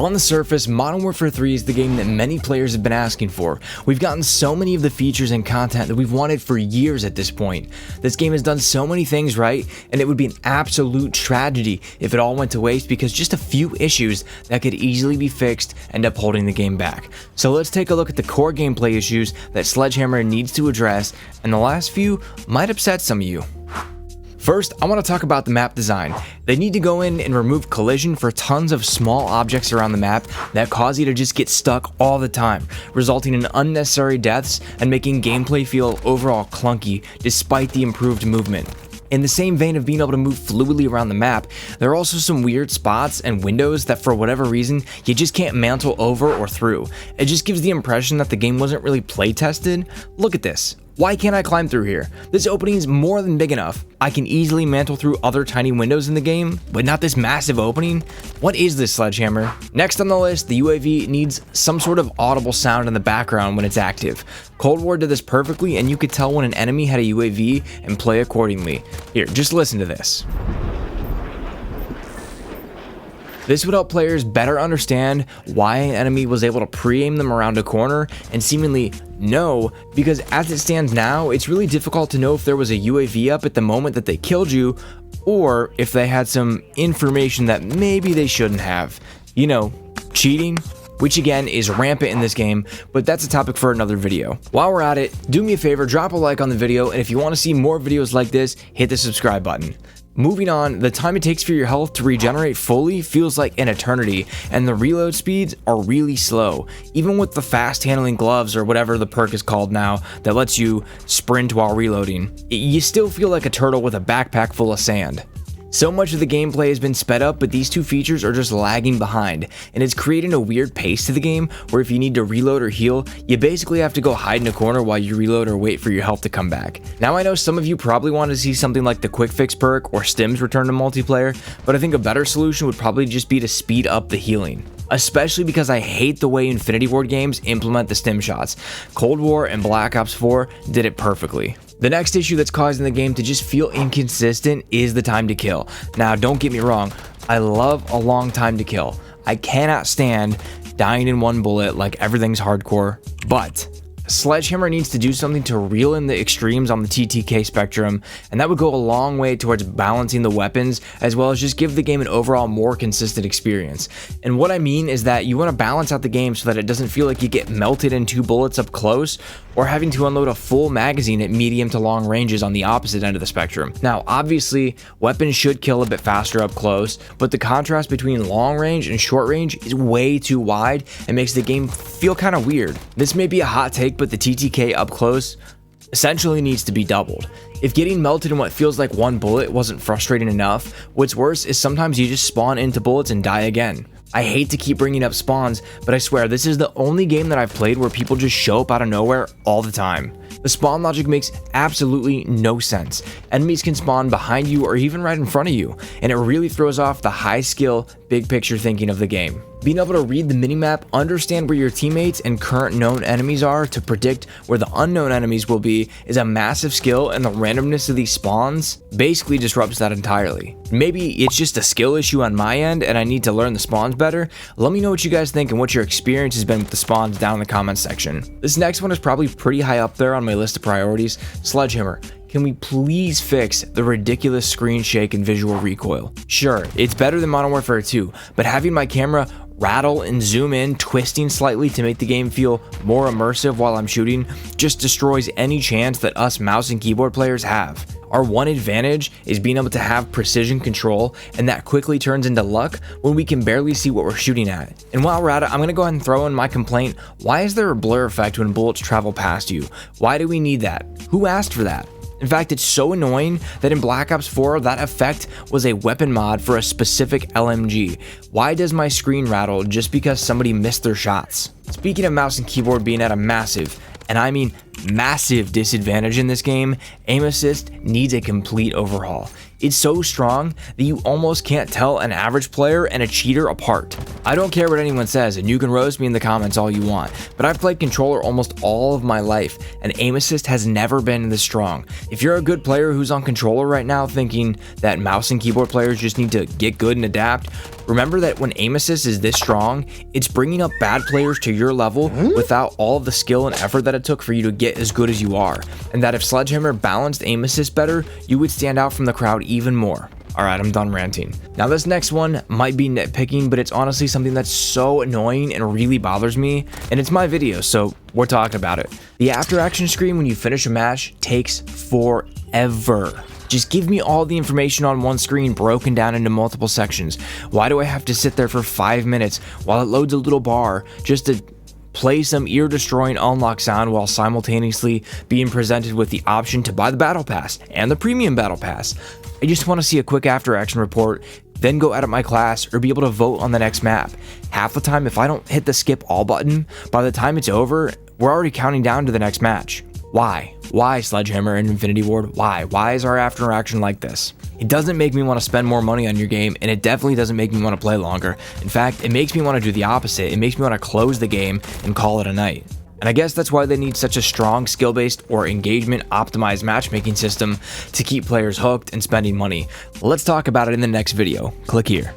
On the surface, Modern Warfare 3 is the game that many players have been asking for. We've gotten so many of the features and content that we've wanted for years at this point. This game has done so many things right, and it would be an absolute tragedy if it all went to waste because just a few issues that could easily be fixed end up holding the game back. So let's take a look at the core gameplay issues that Sledgehammer needs to address, and the last few might upset some of you. First, I want to talk about the map design. They need to go in and remove collision for tons of small objects around the map that cause you to just get stuck all the time, resulting in unnecessary deaths and making gameplay feel overall clunky despite the improved movement. In the same vein of being able to move fluidly around the map, there are also some weird spots and windows that for whatever reason, you just can't mantle over or through. It just gives the impression that the game wasn't really play tested. Look at this. Why can't I climb through here? This opening is more than big enough. I can easily mantle through other tiny windows in the game, but not this massive opening? What is this, Sledgehammer? Next on the list, the UAV needs some sort of audible sound in the background when it's active. Cold War did this perfectly, and you could tell when an enemy had a UAV and play accordingly. Here, just listen to this. This would help players better understand why an enemy was able to pre-aim them around a corner and seemingly know, because as it stands now, it's really difficult to know if there was a UAV up at the moment that they killed you or if they had some information that maybe they shouldn't have. You know, cheating, which again is rampant in this game, but that's a topic for another video. While we're at it, do me a favor, drop a like on the video, and if you want to see more videos like this, hit the subscribe button. Moving on, the time it takes for your health to regenerate fully feels like an eternity, and the reload speeds are really slow. Even with the fast handling gloves or whatever the perk is called now that lets you sprint while reloading, you still feel like a turtle with a backpack full of sand. So much of the gameplay has been sped up, but these two features are just lagging behind, and it's creating a weird pace to the game where if you need to reload or heal, you basically have to go hide in a corner while you reload or wait for your health to come back. Now I know some of you probably want to see something like the quick fix perk or stims return to multiplayer, but I think a better solution would probably just be to speed up the healing. Especially because I hate the way Infinity Ward games implement the stim shots. Cold War and Black Ops 4 did it perfectly. The next issue that's causing the game to just feel inconsistent is the time to kill. Now, don't get me wrong, I love a long time to kill. I cannot stand dying in one bullet like everything's hardcore, but Sledgehammer needs to do something to reel in the extremes on the TTK spectrum, and that would go a long way towards balancing the weapons as well as just give the game an overall more consistent experience. And what I mean is that you want to balance out the game so that it doesn't feel like you get melted in 2 bullets up close or having to unload a full magazine at medium to long ranges on the opposite end of the spectrum. Now, obviously, weapons should kill a bit faster up close, but the contrast between long range and short range is way too wide and makes the game feel kind of weird. This may be a hot take, but the TTK up close essentially needs to be doubled. If getting melted in what feels like 1 bullet wasn't frustrating enough, what's worse is sometimes you just spawn into bullets and die again. I hate to keep bringing up spawns, but I swear this is the only game that I've played where people just show up out of nowhere all the time. The spawn logic makes absolutely no sense. Enemies can spawn behind you or even right in front of you, and it really throws off the high skill, big picture thinking of the game. Being able to read the minimap, understand where your teammates and current known enemies are to predict where the unknown enemies will be is a massive skill, and the randomness of these spawns basically disrupts that entirely. Maybe it's just a skill issue on my end and I need to learn the spawns better. Let me know what you guys think and what your experience has been with the spawns down in the comments section. This next one is probably pretty high up there on my list of priorities. Sledgehammer, can we please fix the ridiculous screen shake and visual recoil? Sure, it's better than Modern Warfare 2, but having my camera rattle and zoom in, twisting slightly to make the game feel more immersive while I'm shooting, just destroys any chance that us mouse and keyboard players have. Our one advantage is being able to have precision control, and that quickly turns into luck when we can barely see what we're shooting at. And while we're at it, I'm going to go ahead and throw in my complaint. Why is there a blur effect when bullets travel past you? Why do we need that? Who asked for that? In fact, it's so annoying that in Black Ops 4, that effect was a weapon mod for a specific LMG. Why does my screen rattle just because somebody missed their shots? Speaking of mouse and keyboard being at a massive, and I mean massive disadvantage in this game, aim assist needs a complete overhaul. It's so strong that you almost can't tell an average player and a cheater apart. I don't care what anyone says, and you can roast me in the comments all you want, but I've played controller almost all of my life, and aim assist has never been this strong. If you're a good player who's on controller right now thinking that mouse and keyboard players just need to get good and adapt, remember that when aim assist is this strong, it's bringing up bad players to your level without all of the skill and effort that it took for you to get as good as you are, and that if Sledgehammer balanced aim assist better, you would stand out from the crowd even more. Alright, I'm done ranting. Now this next one might be nitpicking, but it's honestly something that's so annoying and really bothers me, and it's my video, so we're talking about it. The after action screen when you finish a match takes forever. Just give me all the information on one screen broken down into multiple sections. Why do I have to sit there for 5 minutes while it loads a little bar just to play some ear-destroying unlock sound while simultaneously being presented with the option to buy the battle pass and the premium battle pass? I just want to see a quick after action report, then go edit my class or be able to vote on the next map. Half the time, if I don't hit the skip all button, by the time it's over, we're already counting down to the next match. Why? Why, Sledgehammer and Infinity Ward? Why? Why is our after action like this? It doesn't make me want to spend more money on your game, and it definitely doesn't make me want to play longer. In fact, it makes me want to do the opposite. It makes me want to close the game and call it a night. And I guess that's why they need such a strong skill-based or engagement-optimized matchmaking system to keep players hooked and spending money. Let's talk about it in the next video. Click here.